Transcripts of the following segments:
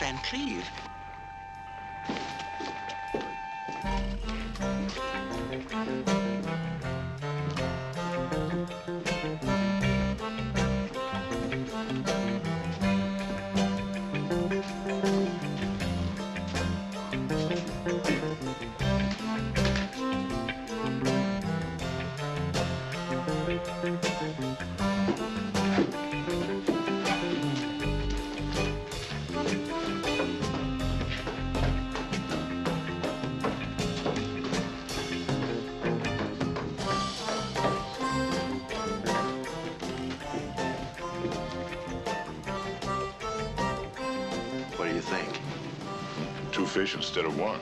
Van Cleve. What do you think? 2 fish instead of 1.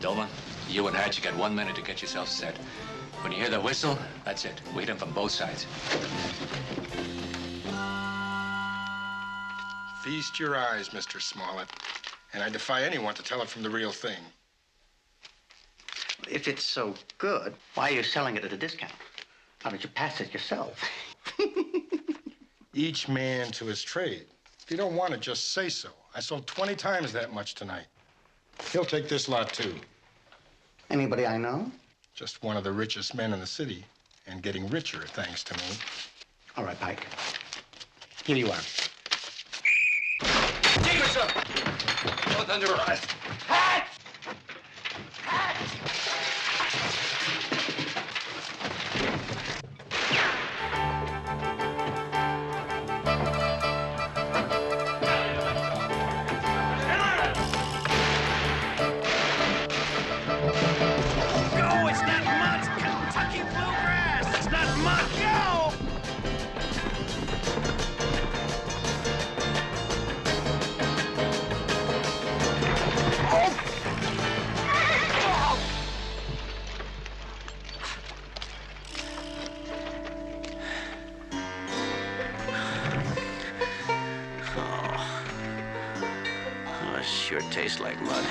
Dolman, you and Hatch got 1 minute to get yourself set. When you hear the whistle, that's it. We hit him from both sides. Feast your eyes, Mr. Smollett. And I defy anyone to tell it from the real thing. If it's so good, why are you selling it at a discount? Why don't you pass it yourself? Each man to his trade. If you don't want it, just say so. I sold 20 times that much tonight. He'll take this lot, too. Anybody I know? Just one of the richest men in the city, and getting richer, thanks to me. All right, Pike. Here you are. Keep it up! Both under arrest. Hatch! Hatch! Go! It's not much Kentucky bluegrass! It's not much! Go! Oh, it sure tastes like mud.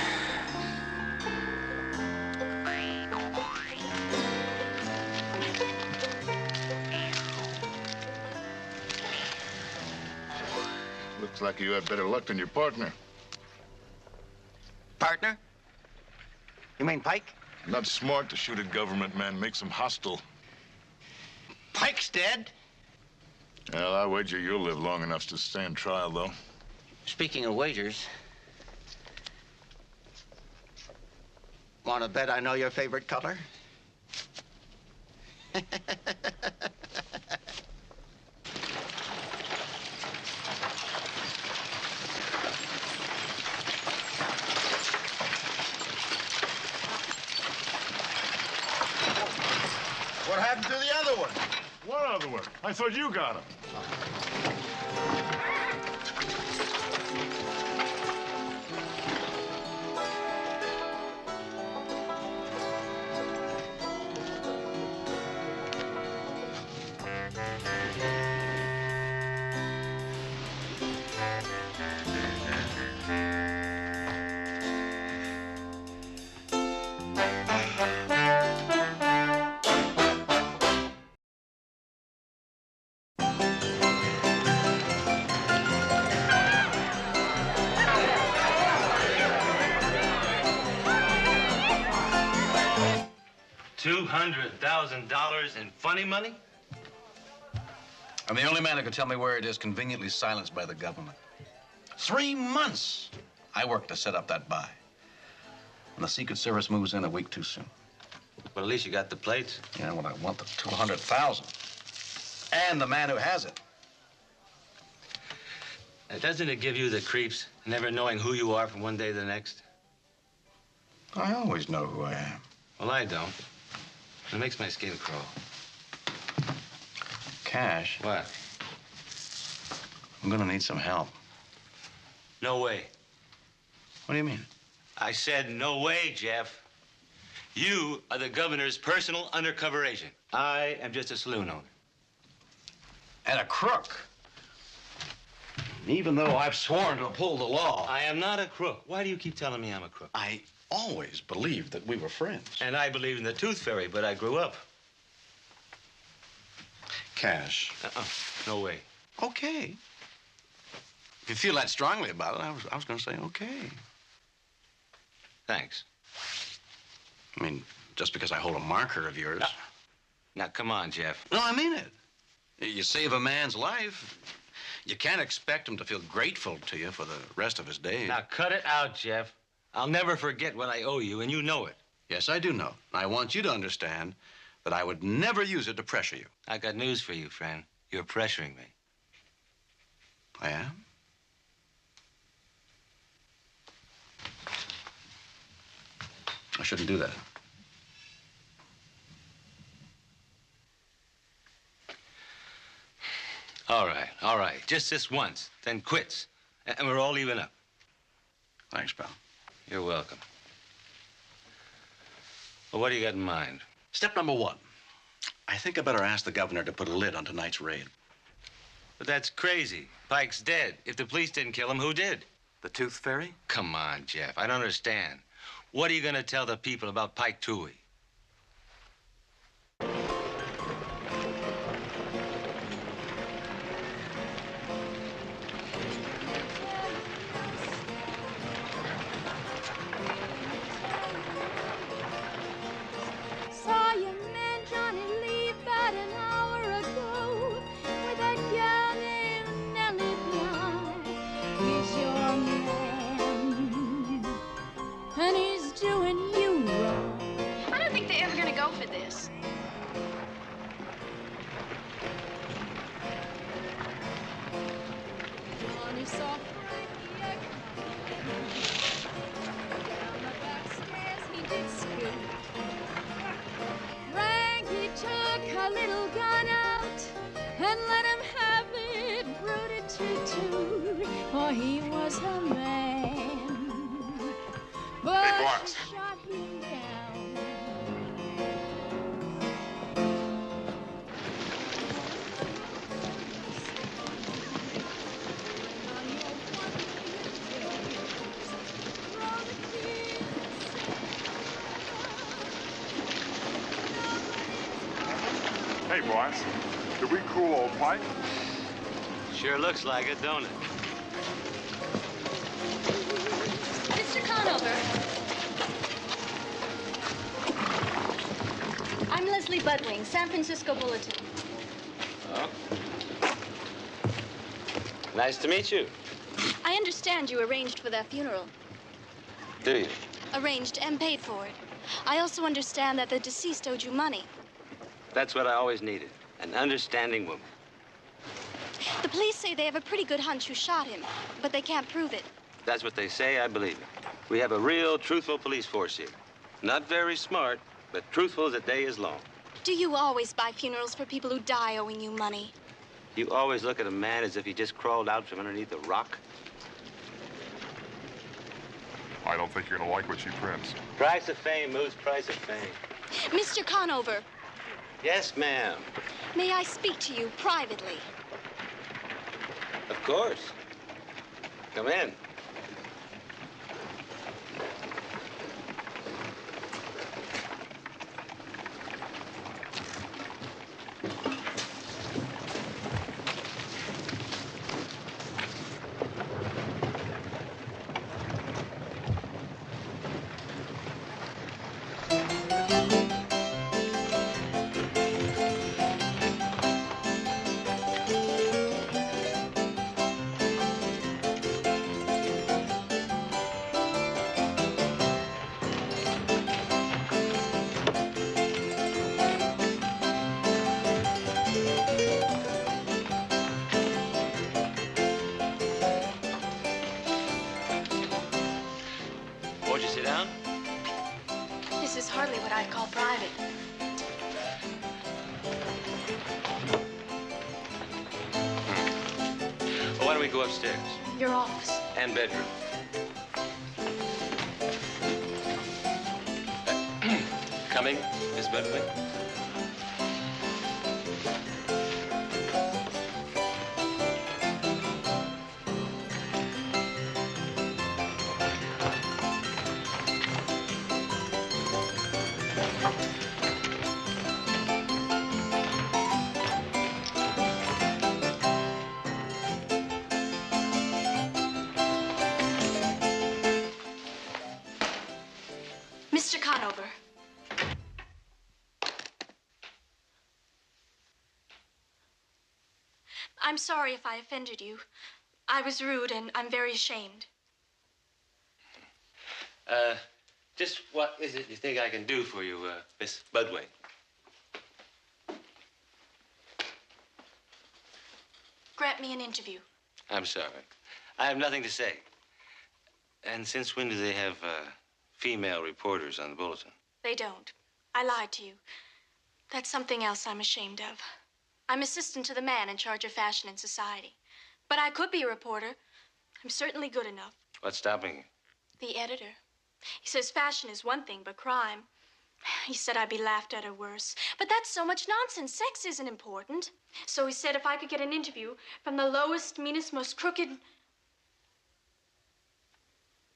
Looks like you had better luck than your partner. Partner? You mean Pike? Not smart to shoot at government men. Makes them hostile. Pike's dead? Well, I wager you'll live long enough to stand trial, though. Speaking of wagers, want to bet I know your favorite color? What happened to the other one? What other one? I thought you got him. $200,000 in funny money? I'm the only man who can tell me where it is conveniently silenced by the government. 3 months I worked to set up that buy. And the Secret Service moves in a week too soon. Well, at least you got the plates. Yeah, what I want, the 200,000. And the man who has it. Now, doesn't it give you the creeps, never knowing who you are from one day to the next? I always know who I am. Well, I don't. It makes my skin crawl. Cash, What? I'm gonna need some help. No way. What do you mean? I said no way, Jeff. You are the governor's personal undercover agent. I am just a saloon owner. And a crook. Even though I've sworn to uphold the law. I am not a crook. Why do you keep telling me I'm a crook? I always believed that we were friends. And I believe in the tooth fairy, but I grew up. Cash. No way. Okay. If you feel that strongly about it, I was going to say okay. Thanks. I mean, just because I hold a marker of yours. Now, come on, Jeff. No, I mean it. You save a man's life. You can't expect him to feel grateful to you for the rest of his days. Now, cut it out, Jeff. I'll never forget what I owe you, and you know it. Yes, I do know. I want you to understand that I would never use it to pressure you. I got news for you, friend. You're pressuring me. I am? I shouldn't do that. All right. Just this once, then quits. And we're all even up. Thanks, pal. You're welcome. Well, what do you got in mind? Step number one. I think I better ask the governor to put a lid on tonight's raid. But that's crazy. Pike's dead. If the police didn't kill him, who did? The Tooth Fairy? Come on, Jeff. I don't understand. What are you going to tell the people about Pike Toohey? Saw your man Johnny leave about an hour ago with that gal named Nellie Bly. He's your man, and he's doing you wrong. I don't think they're ever gonna go for this. Johnny saw Frankie a-coming. Down the back stairs he did scoot. Frankie took a little gun out and let him have it rooted toot, for he was a man. But Hey, boss. she shot him down. Hey, boss. Did we cool old Pike? Sure looks like it, don't it? Mr. Conover. I'm Leslie Budwing, San Francisco Bulletin. Oh. Nice to meet you. I understand you arranged for that funeral. Do you? Arranged and paid for it. I also understand that the deceased owed you money. That's what I always needed. An understanding woman. The police say they have a pretty good hunch who shot him, but they can't prove it. That's what they say, I believe it. We have a real, truthful police force here. Not very smart, but truthful as a day is long. Do you always buy funerals for people who die owing you money? You always look at a man as if he just crawled out from underneath a rock. I don't think you're gonna like what she prints. Price of fame moves price of fame. Mr. Conover, Yes, ma'am. may I speak to you privately? Of course. Come in. Won't you sit down? This is hardly what I'd call private. Well, why don't we go upstairs? Your office. And bedroom. Coming, Miss Bedford? Conover. I'm sorry if I offended you. I was rude, and I'm very ashamed. Just what is it you think I can do for you, Miss Budway? Grant me an interview. I'm sorry. I have nothing to say. And since when do they have female reporters on the bulletin? They don't. I lied to you. That's something else I'm ashamed of. I'm assistant to the man in charge of fashion and society. But I could be a reporter. I'm certainly good enough. What's stopping you? The editor. He says fashion is one thing, but crime. He said I'd be laughed at or worse. But that's so much nonsense. Sex isn't important. So he said if I could get an interview from the lowest, meanest, most crooked...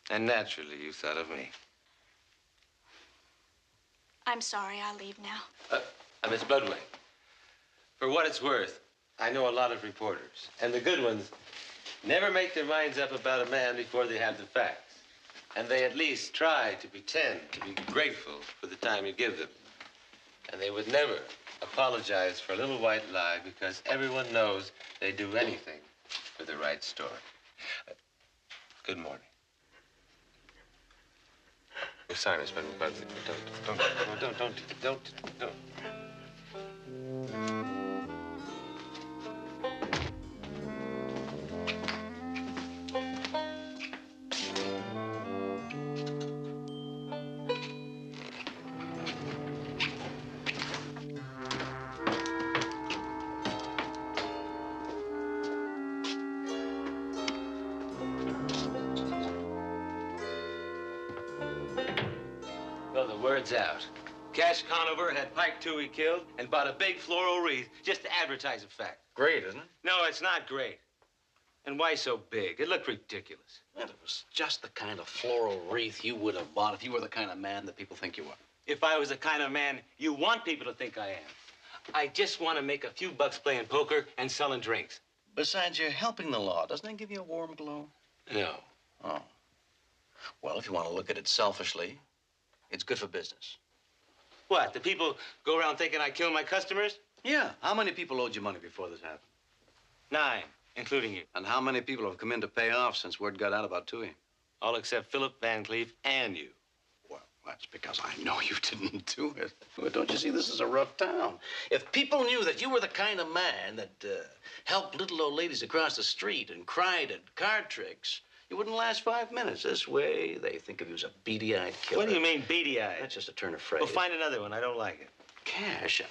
And naturally, you thought of me. I'm sorry, I'll leave now. Miss Budway, for what it's worth, I know a lot of reporters. And the good ones never make their minds up about a man before they have the facts. And they at least try to pretend to be grateful for the time you give them. And they would never apologize for a little white lie because everyone knows they do anything for the right story. Good morning. Oh, sorry, Miss Budway. Don't. Well, the word's out. Cash Conover had Pike Toohey killed and bought a big floral wreath just to advertise a fact. Great, isn't it? No, it's not great. And why so big? It looked ridiculous. Well, it was just the kind of floral wreath you would have bought if you were the kind of man that people think you are. If I was the kind of man you want people to think I am. I just want to make a few bucks playing poker and selling drinks. Besides, you're helping the law. Doesn't that give you a warm glow? No. Oh. Well, if you want to look at it selfishly, it's good for business. What, the people go around thinking I kill my customers? Yeah. How many people owed you money before this happened? 9, including you. And how many people have come in to pay off since word got out about Toohey? All except Philip Van Cleef and you. Well, that's because I know you didn't do it. Well, don't you see, this is a rough town. If people knew that you were the kind of man that helped little old ladies across the street and cried at card tricks, you wouldn't last 5 minutes. This way, they think of you as a beady-eyed killer. What do you mean, beady-eyed? That's just a turn of phrase. Well, find another one. I don't like it. Cash,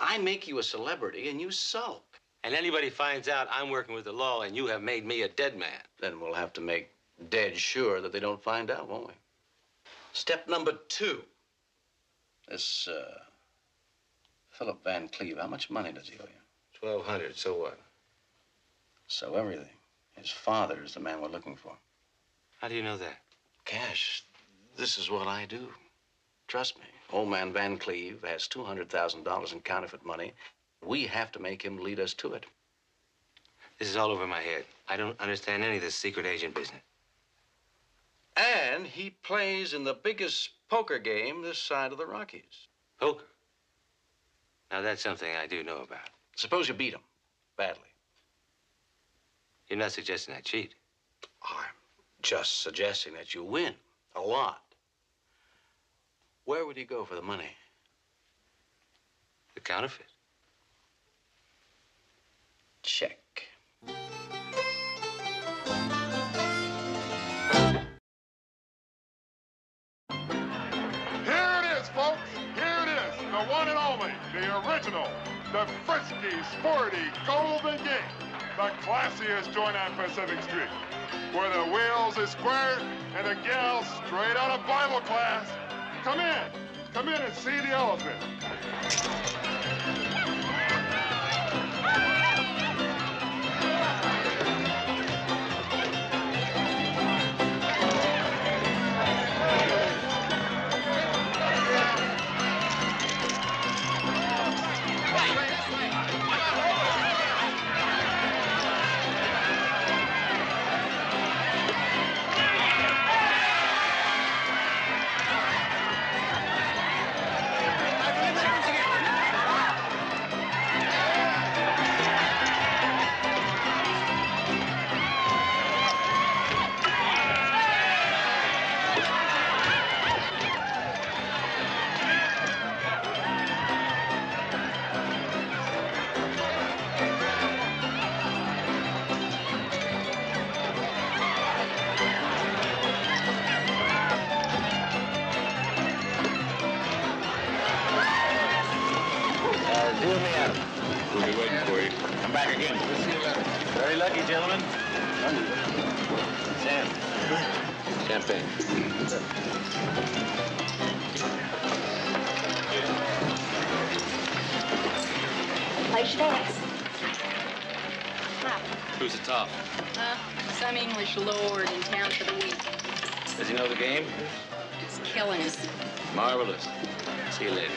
I make you a celebrity and you sulk. And anybody finds out I'm working with the law and you have made me a dead man. Then we'll have to make dead sure that they don't find out, won't we? Step number 2. This, Philip Van Cleef, how much money does he owe you? $1,200, so what? So everything. His father is the man we're looking for. How do you know that? Cash, this is what I do. Trust me. Old man Van Cleef has $200,000 in counterfeit money. We have to make him lead us to it. This is all over my head. I don't understand any of this secret agent business. And he plays in the biggest poker game this side of the Rockies. Poker? Now, that's something I do know about. Suppose you beat him badly. You're not suggesting I cheat. I'm just suggesting that you win a lot. Where would he go for the money? The counterfeit. Check. Here it is, folks. Here it is. The one and only. The original. The frisky, sporty Golden Gate. The classiest joint on Pacific Street. Where the wheels is square and the gals straight out of Bible class. Come in. Come in and see the elephant. again. We'll see you later. Very lucky, gentlemen. Sam. Champagne. Place your bets. Who's the top? Some English lord in town for the week. Does he know the game? He's killing us. Marvelous. See you later.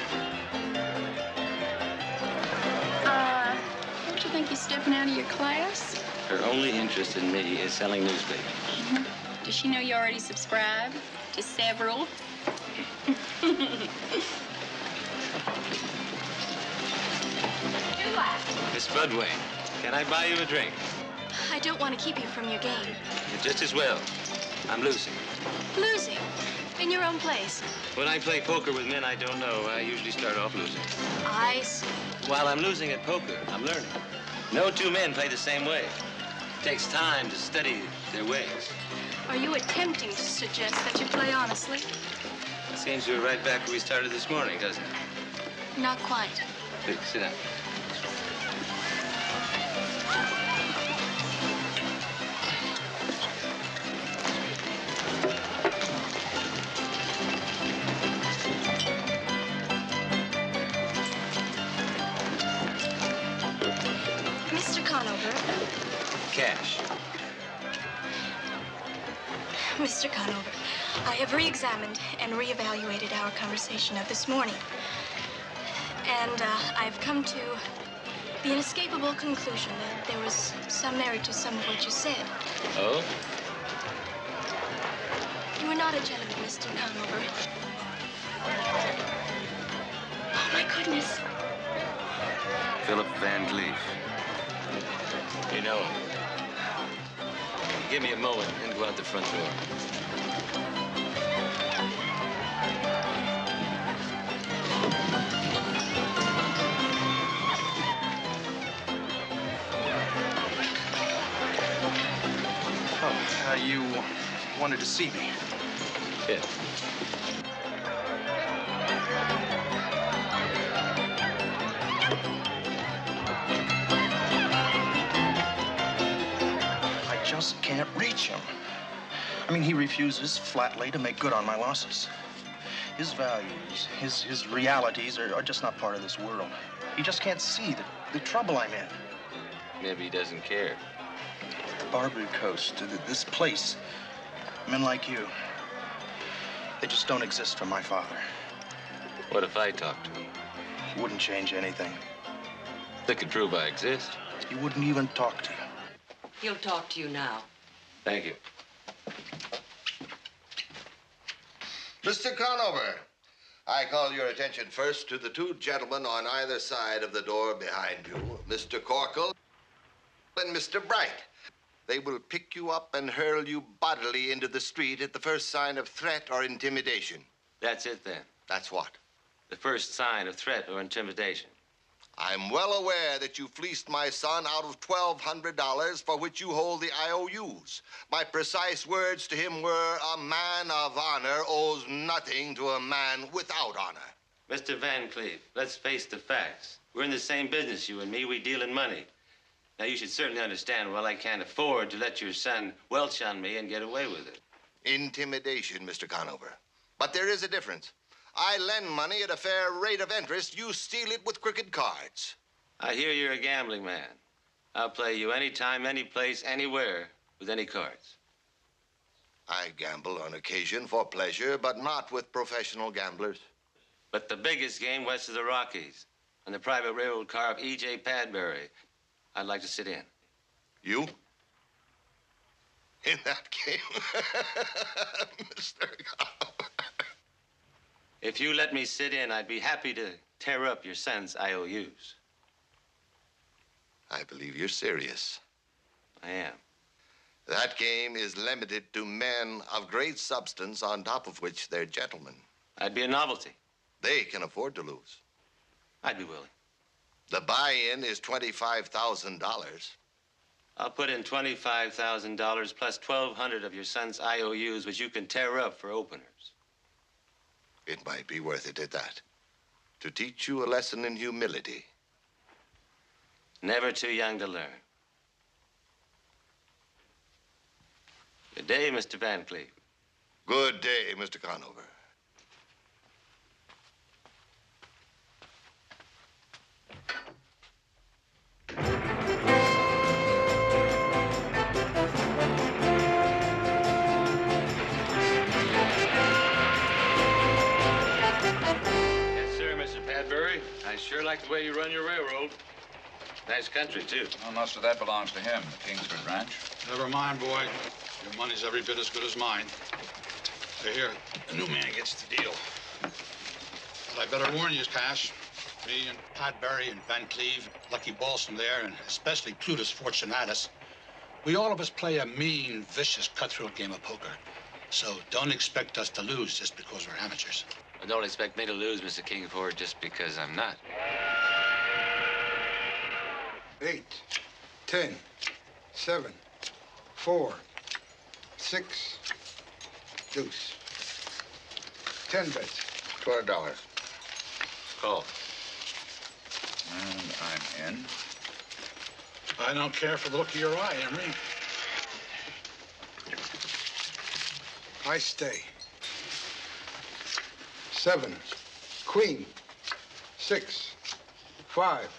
Don't you think he's stepping out of your class? Her only interest in me is selling newspapers. Does she know you already subscribe to several? Miss Broadway, can I buy you a drink? I don't want to keep you from your game. Just as well. I'm losing. Losing? In your own place? When I play poker with men I don't know, I usually start off losing. I see. While I'm losing at poker, I'm learning. No two men play the same way. It takes time to study their ways. Are you attempting to suggest that you play honestly? Seems we're right back where we started this morning, doesn't it? Not quite. Please, sit down. Mr. Conover. Cash. Mr. Conover, I have re-examined and re-evaluated our conversation of this morning. And I've come to the inescapable conclusion that there was some merit to some of what you said. Oh? You are not a gentleman, Mr. Conover. Oh, my goodness. Philip Van Cleef. You know, give me a moment and go out the front door. You wanted to see me. Yeah. I just can't reach him. I mean, he refuses flatly to make good on my losses. His values, his realities are just not part of this world. He just can't see the trouble I'm in. Maybe he doesn't care. Barbary Coast, this place, men like you, they just don't exist for my father. What if I talked to him? He wouldn't change anything. That could prove I exist. He wouldn't even talk to you. He'll talk to you now. Thank you. Mr. Conover, I call your attention first to the two gentlemen on either side of the door behind you, Mr. Corkle and Mr. Bright. They will pick you up and hurl you bodily into the street at the first sign of threat or intimidation. That's it, then. That's what? The first sign of threat or intimidation. I'm well aware that you fleeced my son out of $1,200 for which you hold the IOUs. My precise words to him were, a man of honor owes nothing to a man without honor. Mr. Van Cleef, let's face the facts. We're in the same business, you and me. We deal in money. Now, you should certainly understand, well, I can't afford to let your son welch on me and get away with it. Intimidation, Mr. Conover. But there is a difference. I lend money at a fair rate of interest. You steal it with crooked cards. I hear you're a gambling man. I'll play you anytime, any place, anywhere, with any cards. I gamble on occasion for pleasure, but not with professional gamblers. But the biggest game west of the Rockies, on the private railroad car of E.J. Padbury, I'd like to sit in. You? In that game? Mr. Conover. If you let me sit in, I'd be happy to tear up your son's IOUs. I believe you're serious. I am. That game is limited to men of great substance, on top of which they're gentlemen. I'd be a novelty. They can afford to lose. I'd be willing. The buy-in is $25,000. I'll put in $25,000 plus 1,200 of your son's IOUs, which you can tear up for openers. It might be worth it at that. To teach you a lesson in humility. Never too young to learn. Good day, Mr. Van Cleve. Good day, Mr. Conover. Yes, sir, Mr. Barbary. I sure like the way you run your railroad. Nice country, too. Well, most of that belongs to him, the Kingsford Ranch. Never mind, boy. Your money's every bit as good as mine. Here, the new man gets the deal. But I better warn you, Cash. Me and Pat Berry and Van Cleve, Lucky Balsam there, and especially Plutus Fortunatus, we all of us play a mean, vicious, cutthroat game of poker. So don't expect us to lose just because we're amateurs. Well, don't expect me to lose, Mr. Kingford, just because I'm not. 8, 10, 7, 4, 6, deuce. 10 bets. $200. Call. And I'm in. I don't care for the look of your eye, Emery. I stay. 7, queen, 6, 5,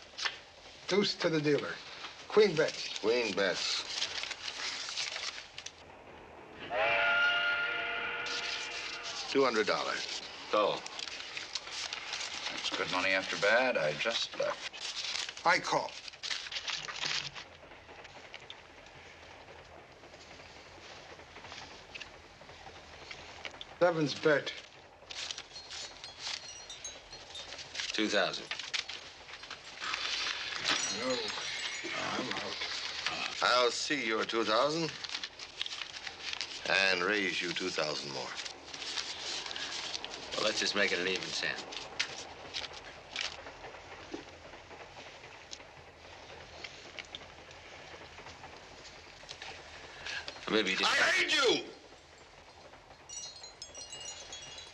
deuce to the dealer. Queen bets. Queen bets. $200. Call. That's good money after bad. I just left. I call. Seven's bet. 2,000. No, I'm out. I'll see your 2,000 and raise you 2,000 more. Well, let's just make it an even 10. Or maybe just... I hate you!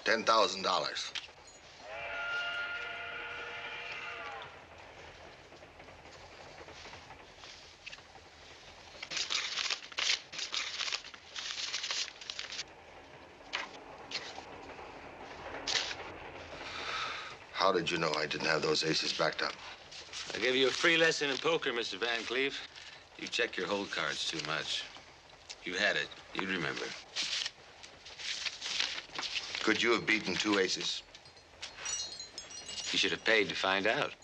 $10,000. How did you know I didn't have those aces backed up? I'll give you a free lesson in poker, Mr. Van Cleve. You check your hold cards too much. You had it. You'd remember. Could you have beaten 2 aces? You should have paid to find out.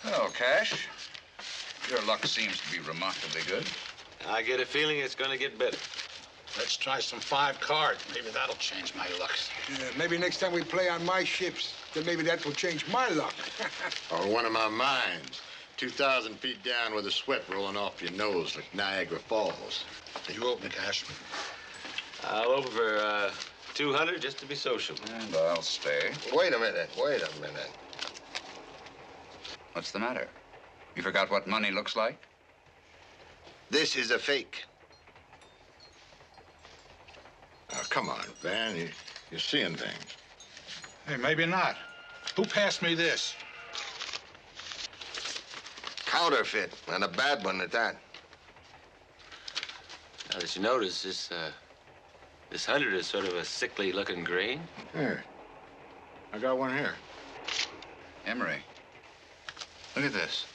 Hello, Cash. Your luck seems to be remarkably good. I get a feeling it's going to get better. Let's try some 5 cards. Maybe that'll change my luck. Yeah, maybe next time we play on my ships, then maybe that will change my luck. Or one of my mines. 2,000 feet down with a sweat rolling off your nose like Niagara Falls. You open, Cash. I'll open for 200 just to be social. And I'll stay. Wait a minute. Wait a minute. What's the matter? You forgot what money looks like? This is a fake. Oh, come on, Van. You're seeing things. Hey, maybe not. Who passed me this? Counterfeit, and a bad one at that. Now that you notice, this 100 is sort of a sickly-looking green. Here. I got one here. Emery, look at this.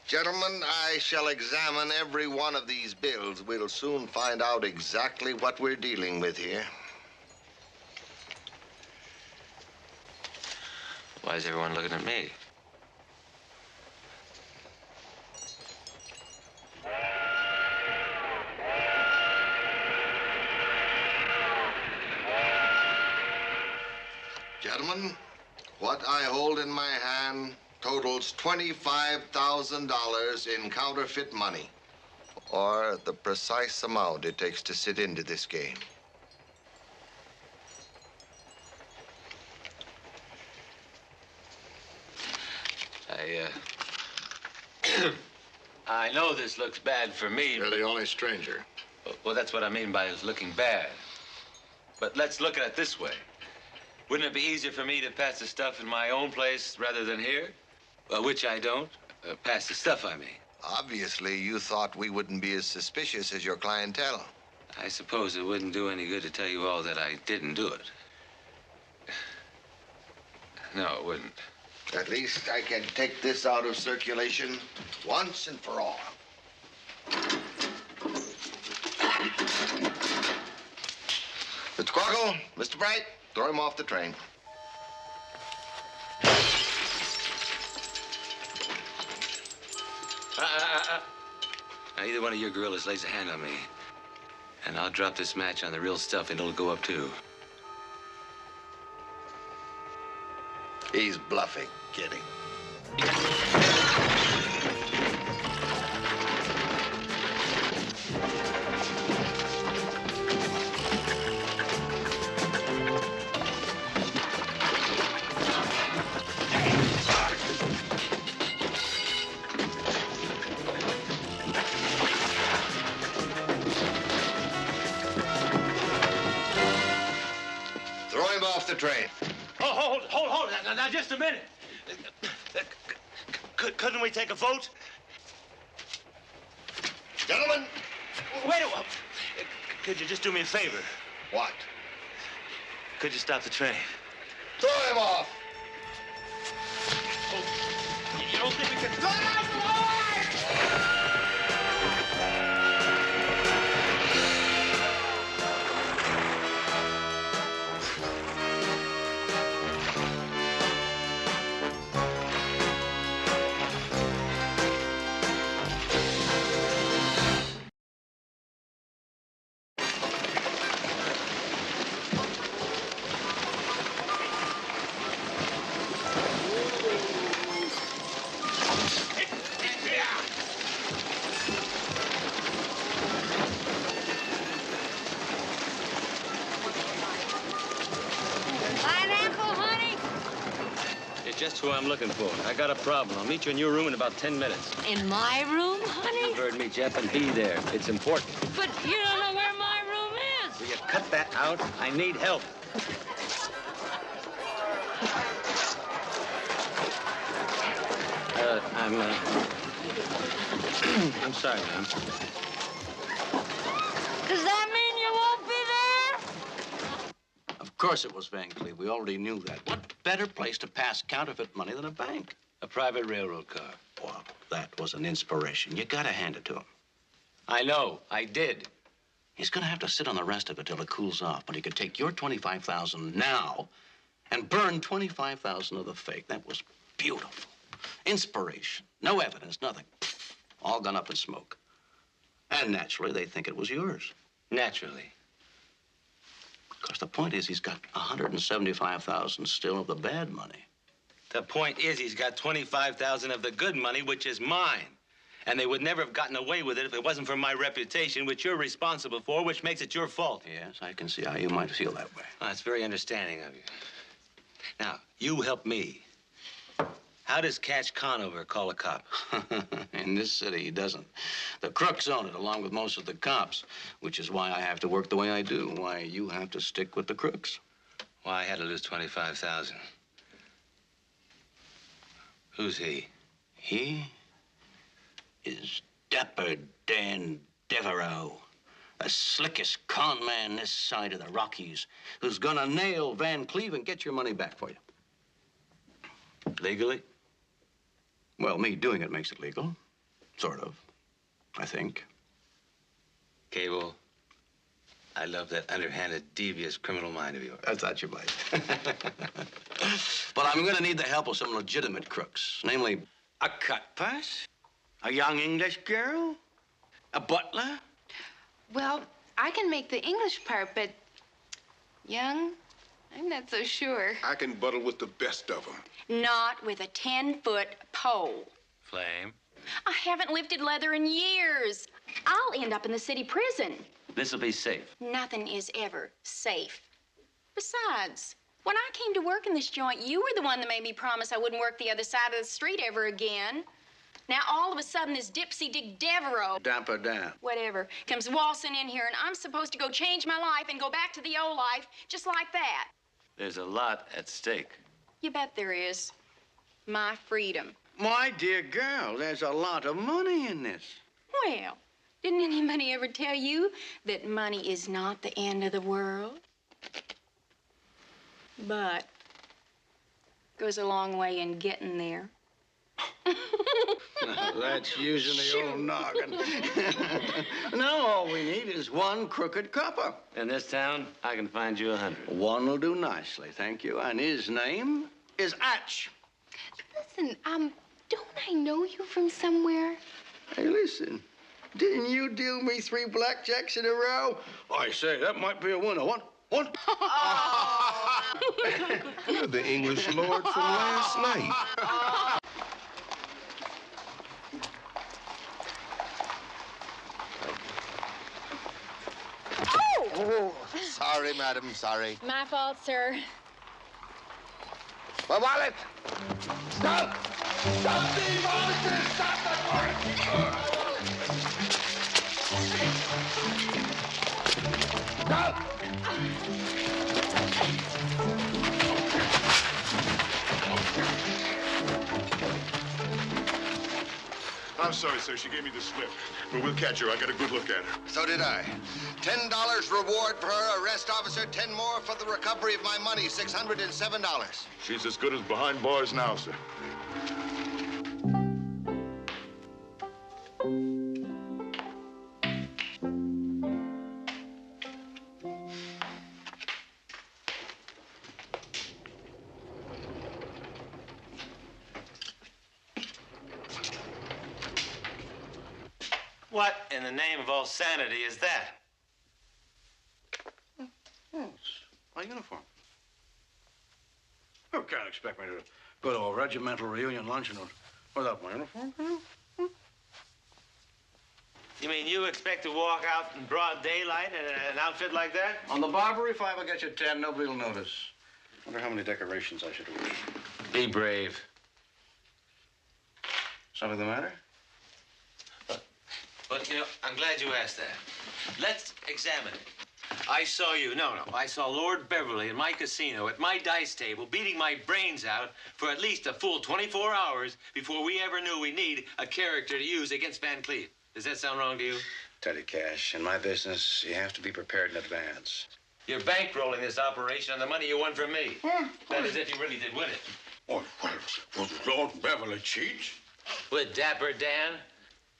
Gentlemen, I shall examine every one of these bills. We'll soon find out exactly what we're dealing with here. Why is everyone looking at me? Gentlemen, what I hold in my hand totals $25,000 in counterfeit money, or the precise amount it takes to sit into this game. I know this looks bad for me. You're the only stranger. Well, that's what I mean by it's looking bad. But let's look at it this way. Wouldn't it be easier for me to pass the stuff in my own place rather than here? Well, which I don't. Pass the stuff, I mean. Obviously, you thought we wouldn't be as suspicious as your clientele. I suppose it wouldn't do any good to tell you all that I didn't do it. No, it wouldn't. At least I can take this out of circulation once and for all. Mr. Corkle, Mr. Bright, throw him off the train. Now, either one of your gorillas lays a hand on me, and I'll drop this match on the real stuff, and it'll go up, too. He's bluffing, kidding. Throw him off the train. Oh, hold. Now, just a minute. Couldn't we take a vote? Gentlemen. Wait a while. Could you just do me a favor? What? Could you stop the train? Throw him off. You don't think we can... Just who I'm looking for. I got a problem. I'll meet you in your room in about 10 minutes. In my room, honey? You heard me, Jeff, and be there. It's important. But you don't know where my room is. Will you cut that out? I need help. I'm sorry, ma'am. Does that mean you won't be there? Of course it was Van Cleve. We already knew that. What better place to pass counterfeit money than a bank? A private railroad car. Well, that was an inspiration. You gotta hand it to him. I know. I did. He's gonna have to sit on the rest of it till it cools off, but he could take your $25,000 now and burn $25,000 of the fake. That was beautiful. Inspiration. No evidence, nothing. All gone up in smoke. And naturally, they think it was yours. Naturally. Because the point is, he's got $175,000 still of the bad money. The point is, he's got $25,000 of the good money, which is mine. And they would never have gotten away with it if it wasn't for my reputation, which you're responsible for, which makes it your fault. Yes, I can see how you might feel that way. Oh, that's very understanding of you. Now, you help me. How does Cash Conover call a cop? In this city, he doesn't. The crooks own it, along with most of the cops, which is why I have to work the way I do, why you have to stick with the crooks. Why I had to lose $25,000. Who's he? He is Dapper Dan Devereaux, the slickest con man this side of the Rockies, who's gonna nail Van Cleve and get your money back for you. Legally? Well, me doing it makes it legal. Sort of, I think. Cable, I love that underhanded, devious criminal mind of yours. I thought you might. But I'm gonna need the help of some legitimate crooks, namely... A cut-purse? A young English girl? A butler? Well, I can make the English part, but young, I'm not so sure. I can buttle with the best of them. Not with a 10-foot pole. Flame? I haven't lifted leather in years. I'll end up in the city prison. This'll be safe. Nothing is ever safe. Besides, when I came to work in this joint, you were the one that made me promise I wouldn't work the other side of the street ever again. Now, all of a sudden, this Dipsy Dick Devereaux, Dapper Dan. whatever, comes waltzing in here, and I'm supposed to go change my life and go back to the old life just like that. There's a lot at stake. You bet there is. My freedom. My dear girl, there's a lot of money in this. Well, didn't anybody ever tell you that money is not the end of the world? But goes a long way in getting there. That's using the old noggin. Now all we need is one crooked copper. In this town, I can find you 100. One will do nicely, thank you. And his name is Atch. Listen, don't I know you from somewhere? Hey, listen. Didn't you deal me 3 blackjacks in a row? I say, that might be a winner. One. You're the English lord from last night. Oh, sorry, madam, sorry. My fault, sir. My wallet! Stop! Stop the wallet! Stop that wallet! Stop! I'm sorry, sir. She gave me the slip. But we'll catch her. I got a good look at her. So did I. $10 reward for her arrest, officer. 10 more for the recovery of my money. $607. She's as good as behind bars now, sir. What in the name of all sanity is that? Oh, it's my uniform. You can't expect me to go to a regimental reunion luncheon without my uniform, can you? You mean you expect to walk out in broad daylight in an outfit like that? On the Barbary, if I ever get you 10, nobody will notice. Wonder how many decorations I should wear. Be brave. Something the matter? But, you know, I'm glad you asked that. Let's examine it. I saw you, I saw Lord Beverly in my casino at my dice table beating my brains out for at least a full 24 hours before we ever knew we need a character to use against Van Cleve. Does that sound wrong to you? Teddy Cash, in my business, you have to be prepared in advance. You're bankrolling this operation on the money you won from me. That is if you really did win it. Oh, well, was Lord Beverly cheat? With Dapper Dan?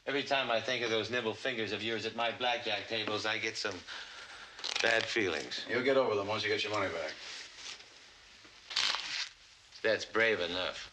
Every time I think of those nimble fingers of yours at my blackjack tables, I get some bad feelings. You'll get over them once you get your money back. That's brave enough.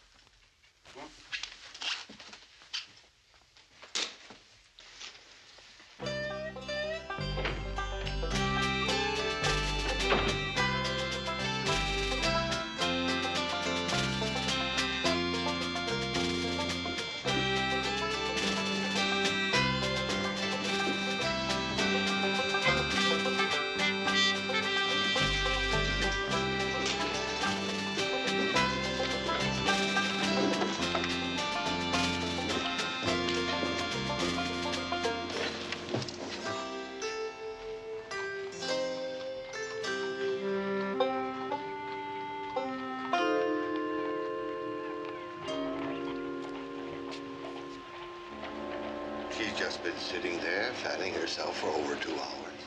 She's just been sitting there, fanning herself for over 2 hours.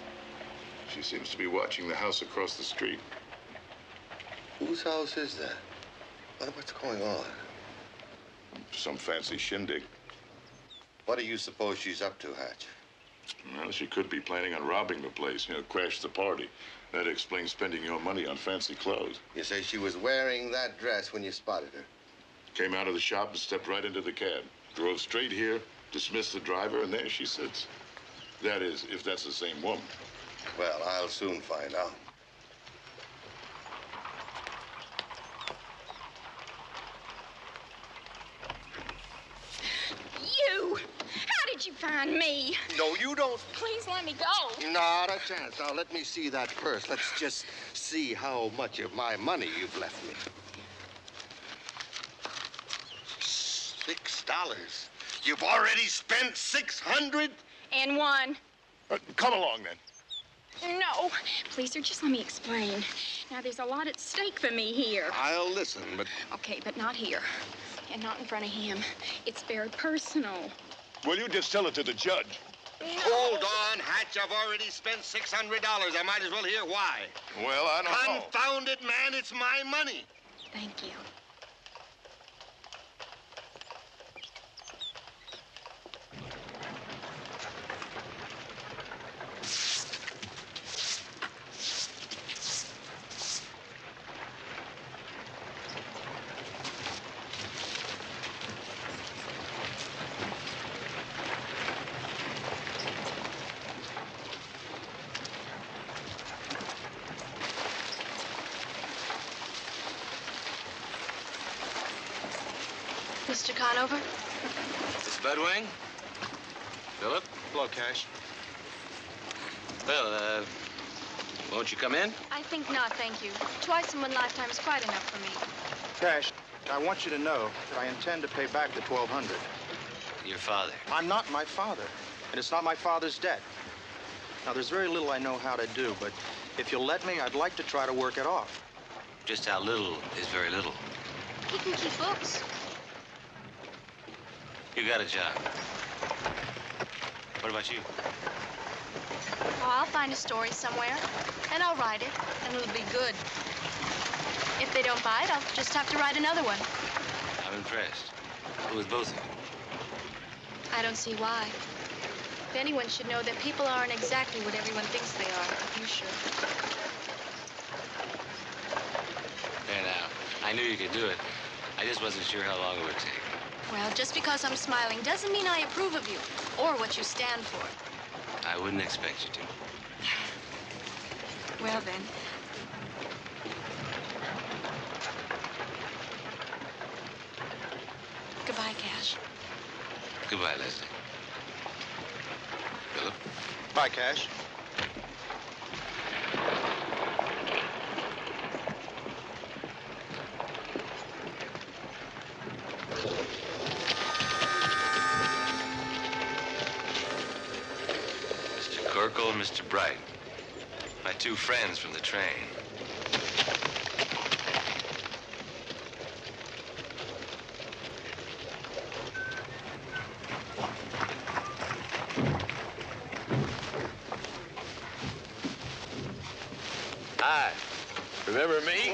She seems to be watching the house across the street. Whose house is that? What's going on? Some fancy shindig. What do you suppose she's up to, Hatch? Well, she could be planning on robbing the place, crash the party. That explains spending your money on fancy clothes. You say she was wearing that dress when you spotted her? Came out of the shop and stepped right into the cab. Drove straight here, dismissed the driver, and there she sits. That is, if that's the same woman. Well, I'll soon find out. You! How did you find me? No, you don't. Please let me go. Not a chance. Now, let me see that purse. Let's just see how much of my money you've left me. $6. You've already spent 600? And one. Come along, then. No, please, sir, just let me explain. Now, there's a lot at stake for me here. I'll listen, but... Okay, but not here. And not in front of him. It's very personal. Well, you just tell it to the judge. Hold on, Hatch. I've already spent $600. I might as well hear why. Well, I don't know. Confound it, man. It's my money. Thank you. Mr. Conover? Miss Bedwing? Philip? Hello, Cash. Well, won't you come in? I think not, thank you. Twice in one lifetime is quite enough for me. Cash, I want you to know that I intend to pay back the $1,200. Your father. I'm not my father, and it's not my father's debt. Now, there's very little I know how to do, but if you'll let me, I'd like to try to work it off. Just how little is very little. He can keep books. You got a job. What about you? Oh, I'll find a story somewhere, and I'll write it, and it'll be good. If they don't buy it, I'll just have to write another one. I'm impressed. With both of you. I don't see why. If anyone should know that people aren't exactly what everyone thinks they are, you should. There now. I knew you could do it. I just wasn't sure how long it would take. Well, just because I'm smiling doesn't mean I approve of you, or what you stand for. I wouldn't expect you to. Well, then. Goodbye, Cash. Goodbye, Leslie. Philip? Bye, Cash. Mr. Corkle and Mr. Bright. My two friends from the train. Hi. Remember me?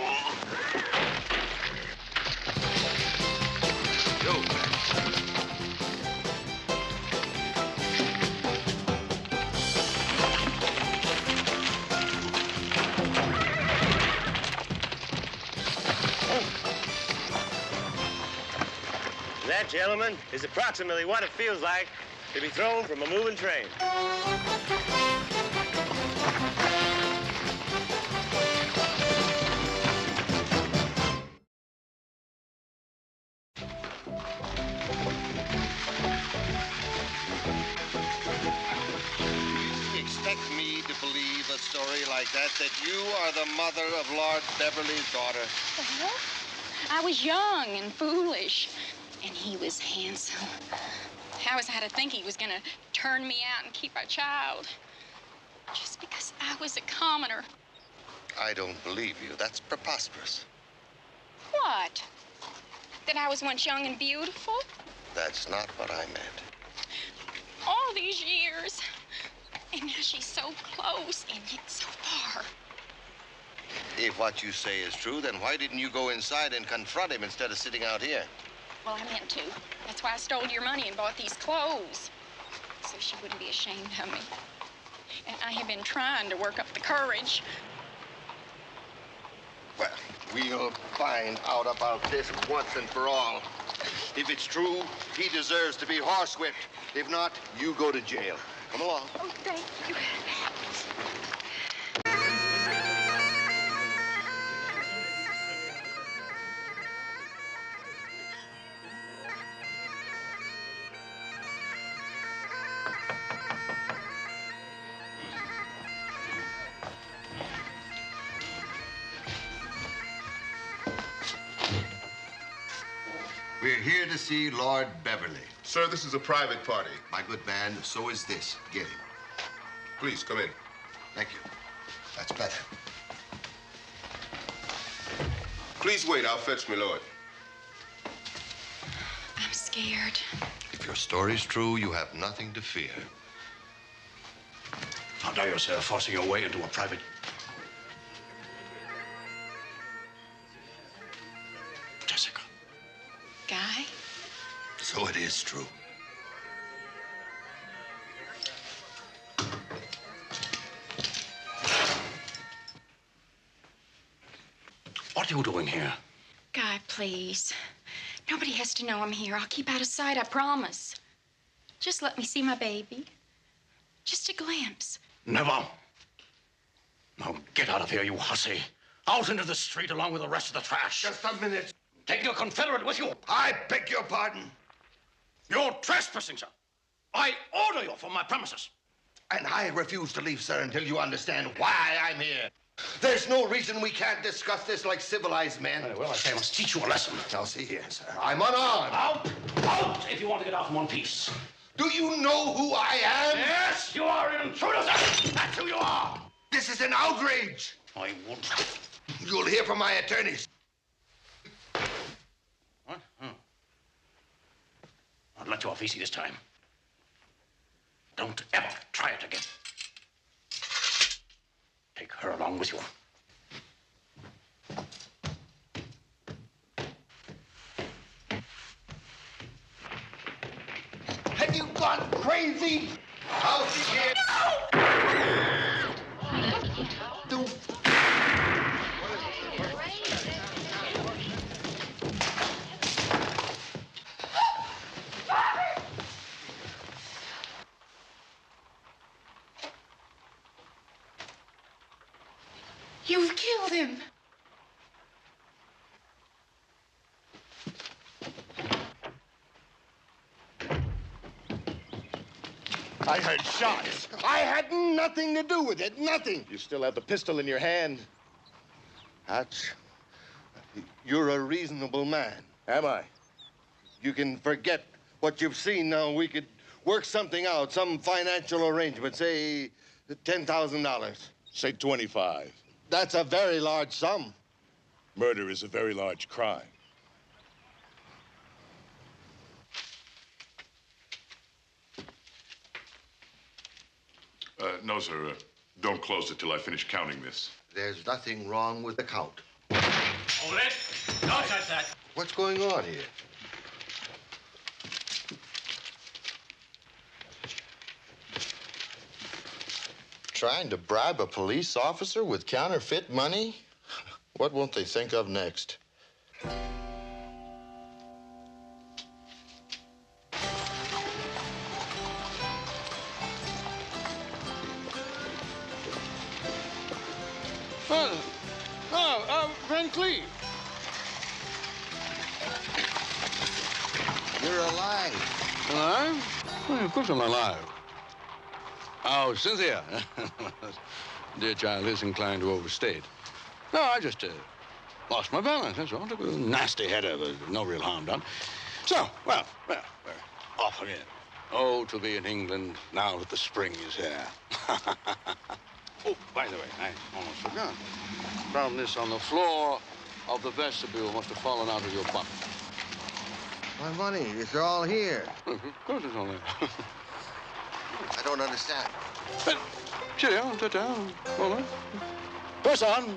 Yo. That, gentlemen, is approximately what it feels like to be thrown from a moving train. Expect me to believe a story like that you are the mother of Lord Beverly's daughter? Well, I was young and foolish, and he was handsome. How was I to think he was going to turn me out and keep our child? Just because I was a commoner. I don't believe you. That's preposterous. What? That I was once young and beautiful? That's not what I meant. All these years. And now she's so close and yet so far. If what you say is true, then why didn't you go inside and confront him instead of sitting out here? Well, I meant to. That's why I stole your money and bought these clothes. So she wouldn't be ashamed of me. And I have been trying to work up the courage. Well, we'll find out about this once and for all. If it's true, he deserves to be horsewhipped. If not, you go to jail. Come along. Oh, thank you. We're here to see Lord Beverly. Sir, this is a private party. My good man, so is this. Get him. Please, come in. Thank you. That's better. Please wait. I'll fetch my lord. I'm scared. If your story's true, you have nothing to fear. How dare you, sir, forcing your way into a private... Jessica. Guy? So it is true. What are you doing here? Guy, please. Nobody has to know I'm here. I'll keep out of sight, I promise. Just let me see my baby. Just a glimpse. Never. Now get out of here, you hussy. Out into the street along with the rest of the trash. Just a minute. Take your Confederate with you. I beg your pardon. You're trespassing, sir. I order you from my premises. And I refuse to leave, sir, until you understand why I'm here. There's no reason we can't discuss this like civilized men. Well, I say I must teach you a lesson. Now, see here, sir. I'm unarmed. Out! Out! If you want to get off in one piece. Do you know who I am? Yes, you are an intruder, sir. That's who you are. This is an outrage. I won't. You'll hear from my attorneys. What? I'll let you off easy this time. Don't ever try it again. Take her along with you. Have you gone crazy? Out here. No! You've killed him. I heard shots. I had nothing to do with it. Nothing. You still have the pistol in your hand. Hatch, you're a reasonable man. Am I? You can forget what you've seen now. We could work something out, some financial arrangement, say $10,000. Say 25. That's a very large sum. Murder is a very large crime. No, sir. Don't close it till I finish counting this. There's nothing wrong with the count. Hold it. Don't touch that. What's going on here? Trying to bribe a police officer with counterfeit money? What won't they think of next? Van Cleve. You're alive. Alive? Well, of course I'm alive. Oh, Cynthia. Dear child is inclined to overstate. No, I just lost my balance, that's all. Took a nasty header, but no real harm done. So, well, we're off again. Oh, to be in England now that the spring is here. Oh, by the way, I almost forgot. Found this on the floor of the vestibule. Must have fallen out of your pocket. My money, it's all here. Of course it's all there. I don't understand. Well, cheerio, ta-ta. All right. Press on.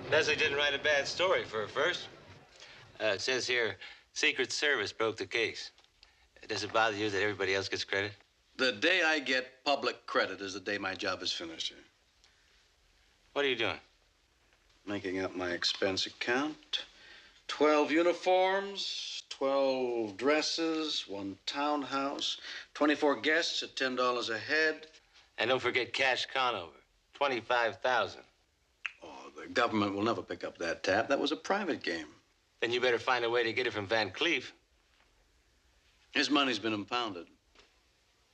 Leslie didn't write a bad story for her first. It says here, Secret Service broke the case. Does it bother you that everybody else gets credit? The day I get public credit is the day my job is finished. What are you doing? Making up my expense account. 12 uniforms, 12 dresses, 1 townhouse, 24 guests at $10 a head. And don't forget cash Conover, $25,000. Oh, the government will never pick up that tab. That was a private game. Then you better find a way to get it from Van Cleef. His money's been impounded.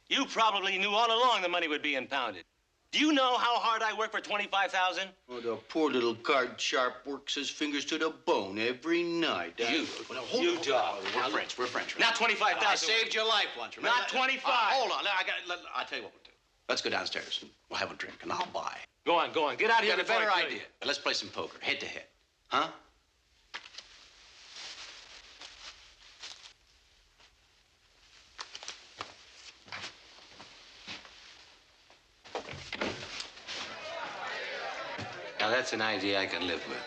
You probably knew all along the money would be impounded. Do you know how hard I work for $25,000? Oh, the poor little card sharp works his fingers to the bone every night. You dog. We're French. Not 25,000. I saved your life once, remember? Not 25. Hold on. I'll tell you what we'll do. Let's go downstairs and we'll have a drink, and I'll buy. Go on. Get out of here. I got a better idea. Let's play some poker, head to head. Huh? Now, that's an idea I can live with.